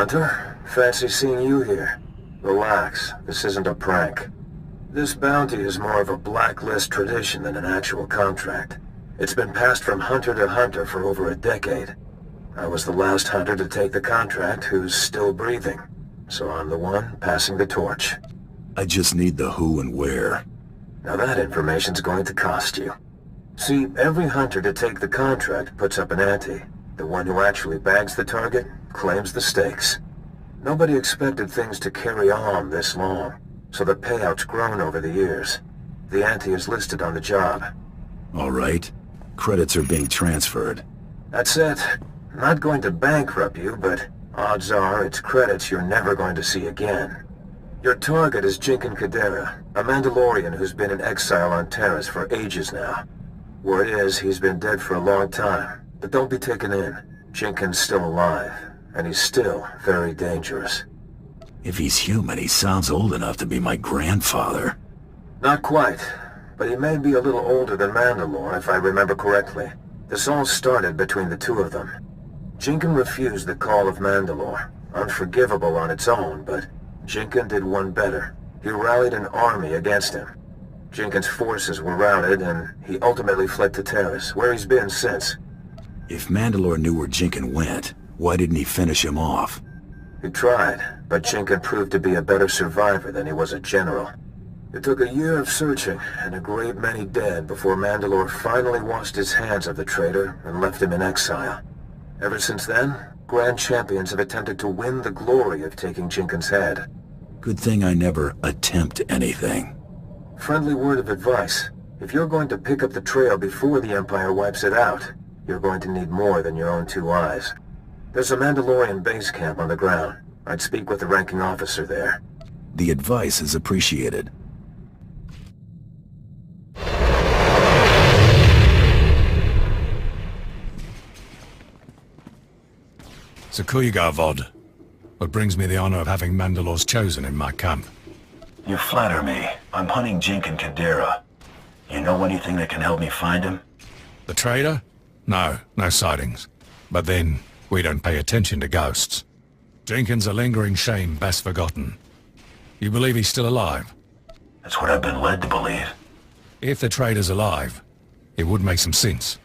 Hunter. Fancy seeing you here. Relax, this isn't a prank. This bounty is more of a blacklist tradition than an actual contract. It's been passed from hunter to hunter for over a decade. I was the last hunter to take the contract who's still breathing, so I'm the one passing the torch. I just need the who and where. Now that information's going to cost you. See, every hunter to take the contract puts up an ante. The one who actually bags the target claims the stakes. Nobody expected things to carry on this long, so the payout's grown over the years. The ante is listed on the job. All right. Credits are being transferred. That's it. Not going to bankrupt you, but odds are it's credits you're never going to see again. Your target is Jinkin Kadera, a Mandalorian who's been in exile on Taris for ages now. Word is he's been dead for a long time, but don't be taken in. Jinkin's still alive, and he's still very dangerous. If he's human, he sounds old enough to be my grandfather. Not quite, but he may be a little older than Mandalore, if I remember correctly. This all started between the two of them. Jinkin refused the call of Mandalore, unforgivable on its own, but Jinkin did one better. He rallied an army against him. Jinkin's forces were routed, and he ultimately fled to Taris, where he's been since. If Mandalore knew where Jinkin went, why didn't he finish him off? He tried, but Jinkin proved to be a better survivor than he was a general. It took a year of searching, and a great many dead before Mandalore finally washed his hands of the traitor and left him in exile. Ever since then, Grand Champions have attempted to win the glory of taking Jinkin's head. Good thing I never attempt anything. Friendly word of advice. If you're going to pick up the trail before the Empire wipes it out, you're going to need more than your own two eyes. There's a Mandalorian base camp on the ground. I'd speak with the ranking officer there. The advice is appreciated. Zakuiga, Vod. What brings me the honor of having Mandalore's chosen in my camp. You flatter me. I'm hunting Jinkin Kadera. You know anything that can help me find him? The traitor? No sightings. But then, we don't pay attention to ghosts. Jinkin's a lingering shame best forgotten. You believe he's still alive? That's what I've been led to believe. If the traitor's alive, it would make some sense.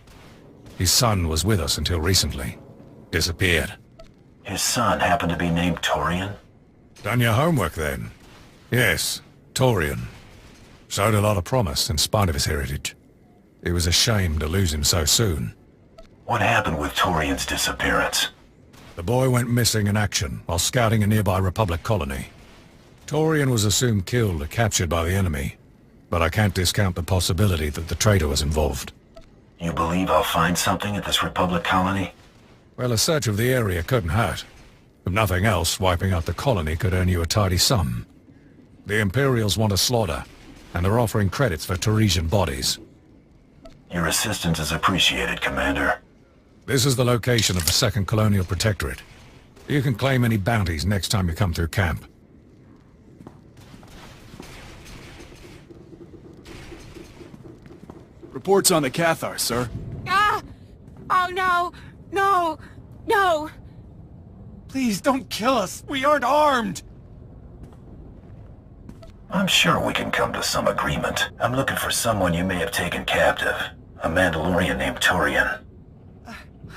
His son was with us until recently. Disappeared. His son happened to be named Torian? Done your homework then? Yes, Torian. Showed a lot of promise in spite of his heritage. It was a shame to lose him so soon. What happened with Torian's disappearance? The boy went missing in action while scouting a nearby Republic colony. Torian was assumed killed or captured by the enemy, but I can't discount the possibility that the traitor was involved. You believe I'll find something at this Republic colony? Well, a search of the area couldn't hurt. If nothing else, wiping out the colony could earn you a tidy sum. The Imperials want a slaughter, and are offering credits for Tarisian bodies. Your assistance is appreciated, Commander. This is the location of the 2nd Colonial Protectorate. You can claim any bounties next time you come through camp. Reports on the Cathar, sir. Ah! Oh no! No! No! Please don't kill us! We aren't armed! I'm sure we can come to some agreement. I'm looking for someone you may have taken captive. A Mandalorian named Torian.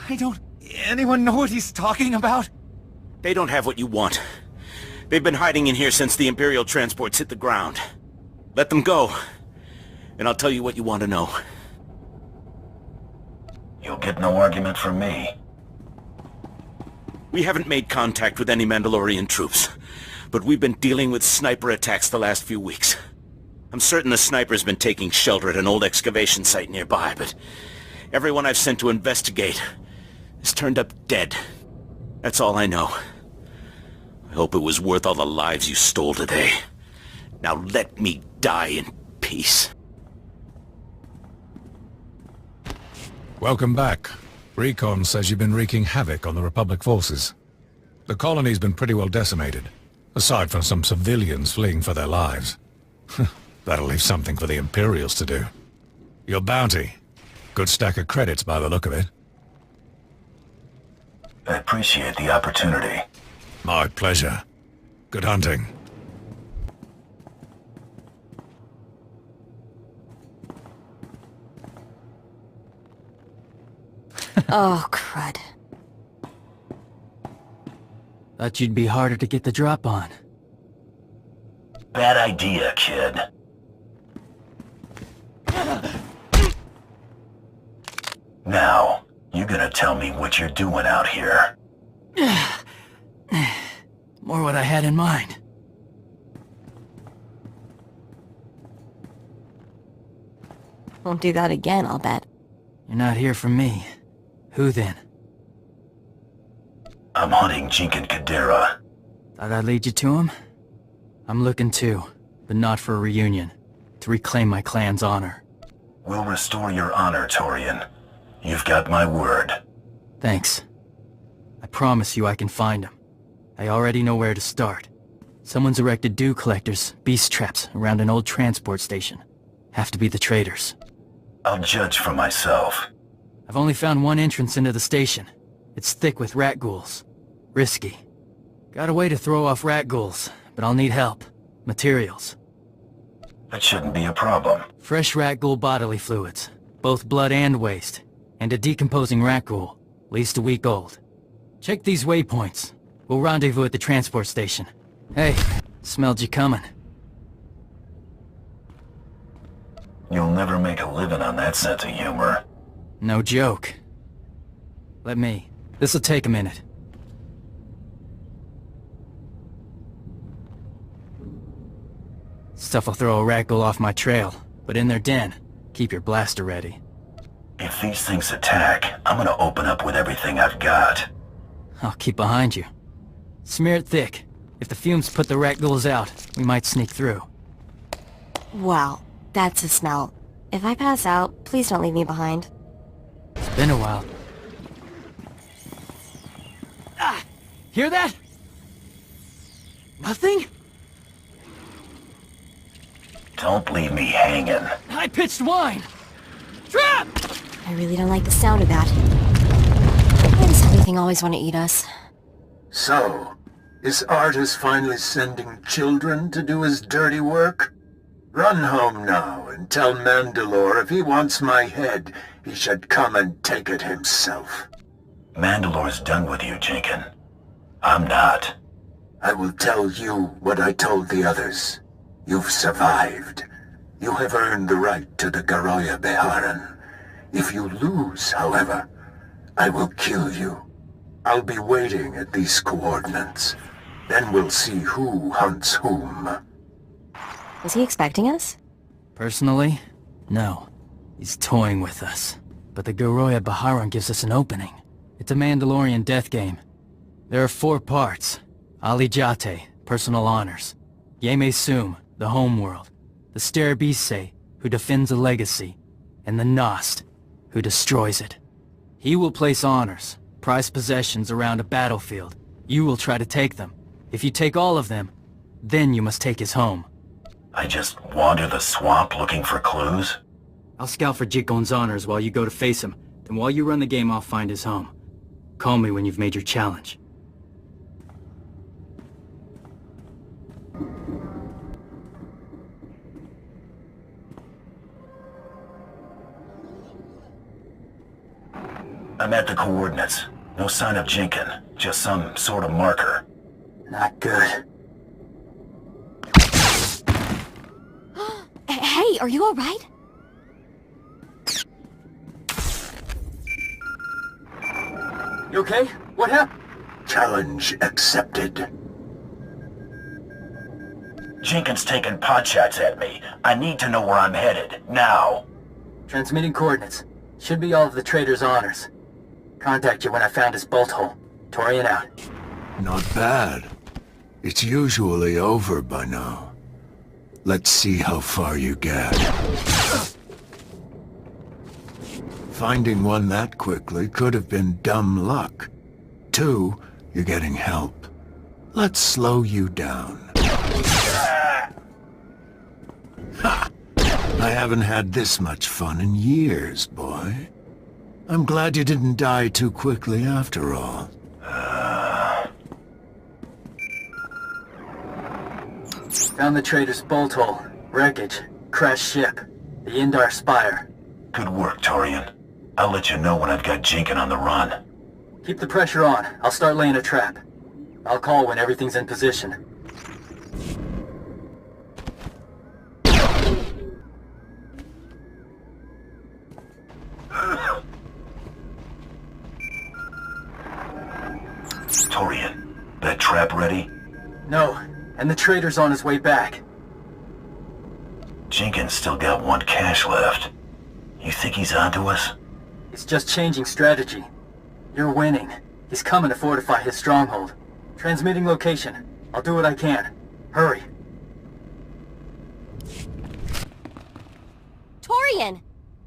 I don't... Anyone know what he's talking about? They don't have what you want. They've been hiding in here since the Imperial transports hit the ground. Let them go, and I'll tell you what you want to know. You'll get no argument from me. We haven't made contact with any Mandalorian troops, but we've been dealing with sniper attacks the last few weeks. I'm certain the sniper's been taking shelter at an old excavation site nearby, but everyone I've sent to investigate has turned up dead. That's all I know. I hope it was worth all the lives you stole today. Now let me die in peace. Welcome back. Recon says you've been wreaking havoc on the Republic forces. The colony's been pretty well decimated, aside from some civilians fleeing for their lives. That'll leave something for the Imperials to do. Your bounty. Good stack of credits by the look of it. I appreciate the opportunity. My pleasure. Good hunting. Oh, crud. Thought you'd be harder to get the drop on. Bad idea, kid. Now, you gonna tell me what you're doing out here? More what I had in mind. Won't do that again, I'll bet. You're not here for me. Who then? I'm hunting Jinkin Kadira. Thought I'd lead you to him? I'm looking too, but not for a reunion. To reclaim my clan's honor. We'll restore your honor, Torian. You've got my word. Thanks. I promise you I can find him. I already know where to start. Someone's erected dew collectors, beast traps, around an old transport station. Have to be the traders. I'll judge for myself. I've only found one entrance into the station. It's thick with rat ghouls. Risky. Got a way to throw off rat ghouls, but I'll need help. Materials. That shouldn't be a problem. Fresh rat ghoul bodily fluids. Both blood and waste. And a decomposing rat ghoul. At least a week old. Check these waypoints. We'll rendezvous at the transport station. Hey, smelled you coming. You'll never make a living on that sense of humor. No joke. Let me. This'll take a minute. Stuff will throw a rat ghoul off my trail, but in their den, keep your blaster ready. If these things attack, I'm gonna open up with everything I've got. I'll keep behind you. Smear it thick. If the fumes put the rat ghouls out, we might sneak through. Wow, that's a smell. If I pass out, please don't leave me behind. It's been a while. Ah! Hear that? Nothing? Don't leave me hanging. High-pitched whine! Trap! I really don't like the sound of that. Why does everything always want to eat us? So, is Artus finally sending children to do his dirty work? Run home now and tell Mandalore if he wants my head, he should come and take it himself. Mandalore's done with you, Jinkin. I'm not. I will tell you what I told the others. You've survived. You have earned the right to the Garoya Beharan. If you lose, however, I will kill you. I'll be waiting at these coordinates. Then we'll see who hunts whom. Was he expecting us? Personally, no. He's toying with us. But the Garoya Beharan gives us an opening. It's a Mandalorian death game. There are 4 parts. Ali Jate, personal honors. Yeme Sum, the homeworld. The Sterabise, who defends a legacy. And the Nost, who destroys it. He will place honors, prized possessions around a battlefield. You will try to take them. If you take all of them, then you must take his home. I just wander the swamp looking for clues? I'll scout for Jikon's honors while you go to face him. Then while you run the game, I'll find his home. Call me when you've made your challenge. I'm at the coordinates. No sign of Jinkin. Just some sort of marker. Not good. Hey, are you alright? You okay? What happened? Challenge accepted. Jinkin's taking pot shots at me. I need to know where I'm headed, now. Transmitting coordinates. Should be all of the trader's honors. Contact you when I found his bolt hole. Torian out. Not bad. It's usually over by now. Let's see how far you get. Finding one that quickly could have been dumb luck. 2, you're getting help. Let's slow you down. Ha! I haven't had this much fun in years, boy. I'm glad you didn't die too quickly after all. Found the trader's bolt hole, wreckage, crashed ship, the Indar Spire. Good work, Torian. I'll let you know when I've got Jinkin on the run. Keep the pressure on. I'll start laying a trap. I'll call when everything's in position. Torian, that trap ready? No, and the trader's on his way back. Jenkins still got one cache left. You think he's onto us? He's just changing strategy. You're winning. He's coming to fortify his stronghold. Transmitting location. I'll do what I can. Hurry. Torian!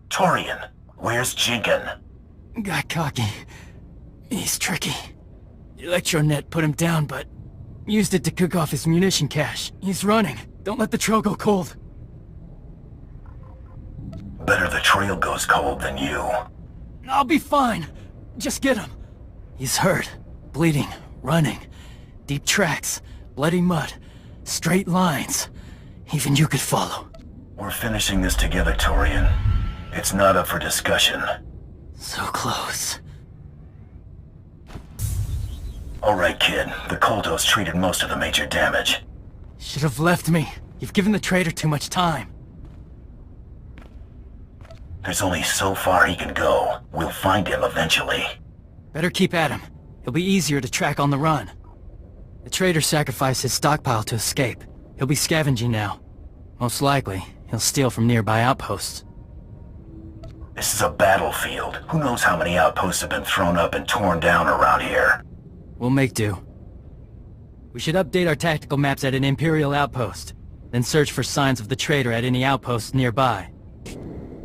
Torian, where's Jinkin? Got cocky. He's tricky. Electronet put him down, but used it to cook off his munition cache. He's running. Don't let the trail go cold. Better the trail goes cold than you. I'll be fine. Just get him. He's hurt. Bleeding. Running. Deep tracks. Bloody mud. Straight lines. Even you could follow. We're finishing this together, Torian. It's not up for discussion. So close. Alright, kid. The Koltos treated most of the major damage. Should have left me. You've given the traitor too much time. There's only so far he can go. We'll find him eventually. Better keep at him. He'll be easier to track on the run. The traitor sacrificed his stockpile to escape. He'll be scavenging now. Most likely, he'll steal from nearby outposts. This is a battlefield. Who knows how many outposts have been thrown up and torn down around here? We'll make do. We should update our tactical maps at an Imperial outpost, then search for signs of the traitor at any outposts nearby.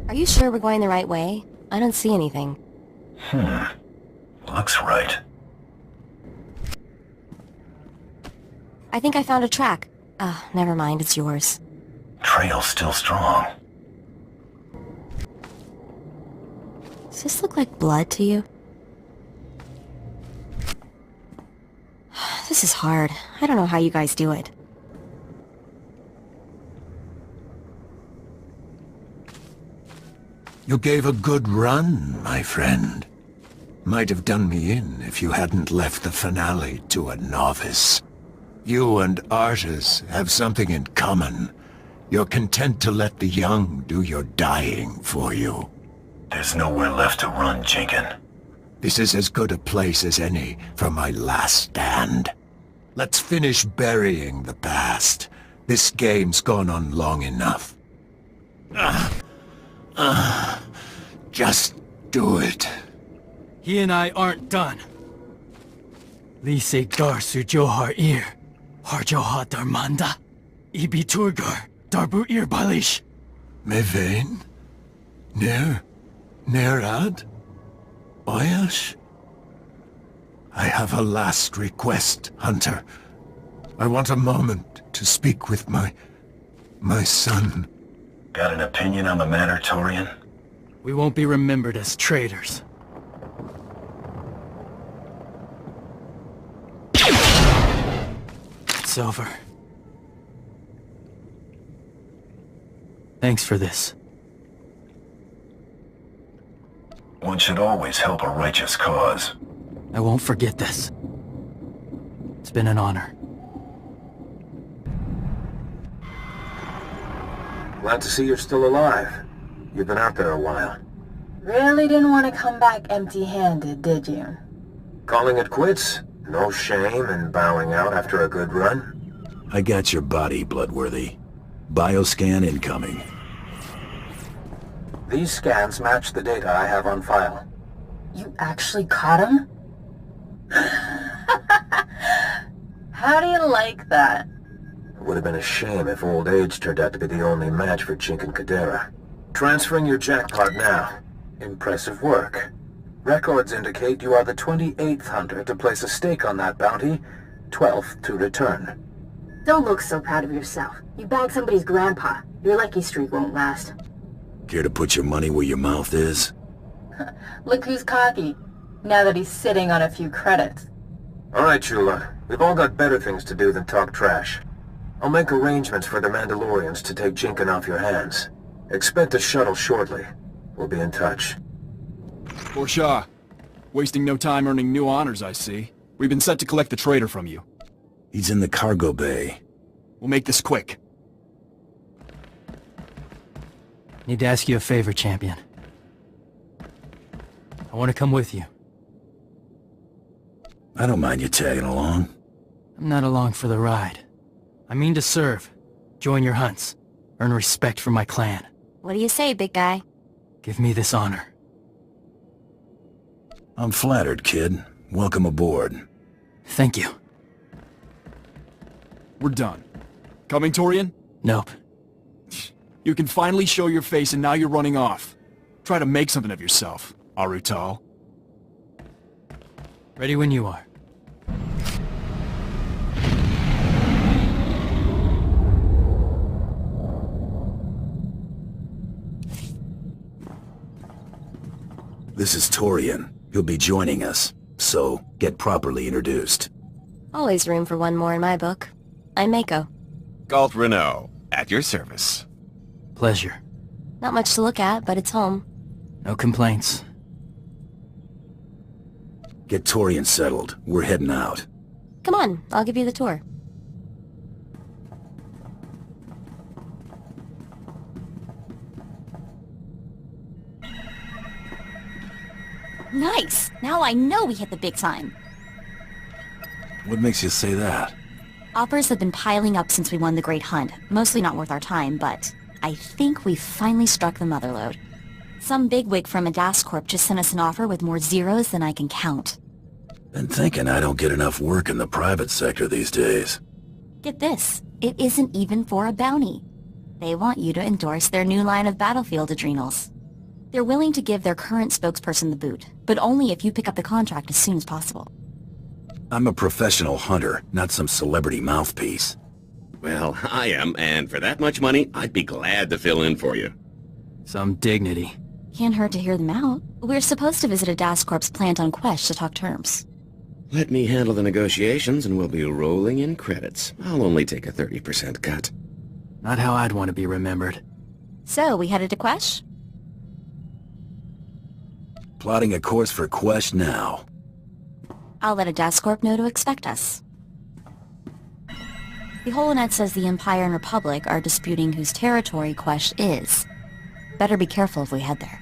Are you sure we're going the right way? I don't see anything. Looks right. I think I found a track. Never mind, it's yours. Trail's still strong. Does this look like blood to you? This is hard. I don't know how you guys do it. You gave a good run, my friend. Might have done me in if you hadn't left the finale to a novice. You and Artis have something in common. You're content to let the young do your dying for you. There's nowhere left to run, Jinkin. This is as good a place as any for my last stand. Let's finish burying the past. This game's gone on long enough. Just do it. He and I aren't done. Lise gar sujohar ir, harjoha darmanda, ibi turgar, darbu ir balish. Mevain? Nerad? Oyash? I have a last request, Hunter. I want a moment to speak with my son. Got an opinion on the matter, Torian? We won't be remembered as traitors. It's over. Thanks for this. One should always help a righteous cause. I won't forget this. It's been an honor. Glad to see you're still alive. You've been out there a while. Really didn't want to come back empty-handed, did you? Calling it quits? No shame in bowing out after a good run? I got your body, Bloodworthy. Bioscan incoming. These scans match the data I have on file. You actually caught him? How do you like that? It would have been a shame if old age turned out to be the only match for Chink and Kadera. Transferring your jackpot now. Impressive work. Records indicate you are the 28th hunter to place a stake on that bounty, 12th to return. Don't look so proud of yourself. You bagged somebody's grandpa. Your lucky streak won't last. Care to put your money where your mouth is? Look who's cocky, now that he's sitting on a few credits. All right, Chula. We've all got better things to do than talk trash. I'll make arrangements for the Mandalorians to take Jinkin off your hands. Expect a shuttle shortly. We'll be in touch. Borshaw, wasting no time earning new honors, I see. We've been set to collect the traitor from you. He's in the cargo bay. We'll make this quick. Need to ask you a favor, champion. I want to come with you. I don't mind you tagging along. I'm not along for the ride. I mean to serve. Join your hunts. Earn respect from my clan. What do you say, big guy? Give me this honor. I'm flattered, kid. Welcome aboard. Thank you. We're done. Coming, Torian? Nope. You can finally show your face and now you're running off. Try to make something of yourself, Arutal. Ready when you are. This is Torian. He'll be joining us, so get properly introduced. Always room for one more in my book. I'm Mako. Galt Renault, at your service. Pleasure. Not much to look at, but it's home. No complaints. Get Torian settled. We're heading out. Come on, I'll give you the tour. Nice! Now I know we hit the big time. What makes you say that? Offers have been piling up since we won the Great Hunt. Mostly not worth our time, but I think we've finally struck the motherlode. Some bigwig from a DAS Corp just sent us an offer with more zeros than I can count. Been thinking I don't get enough work in the private sector these days. Get this, it isn't even for a bounty. They want you to endorse their new line of battlefield adrenals. They're willing to give their current spokesperson the boot, but only if you pick up the contract as soon as possible. I'm a professional hunter, not some celebrity mouthpiece. Well, I am, and for that much money, I'd be glad to fill in for you. Some dignity. Can't hurt to hear them out. We're supposed to visit a DAS Corp's plant on Quesh to talk terms. Let me handle the negotiations and we'll be rolling in credits. I'll only take a 30% cut. Not how I'd want to be remembered. So, we headed to Quesh? Plotting a course for Quesh now. I'll let a DAS Corp know to expect us. The Holonet says the Empire and Republic are disputing whose territory Quesh is. Better be careful if we head there.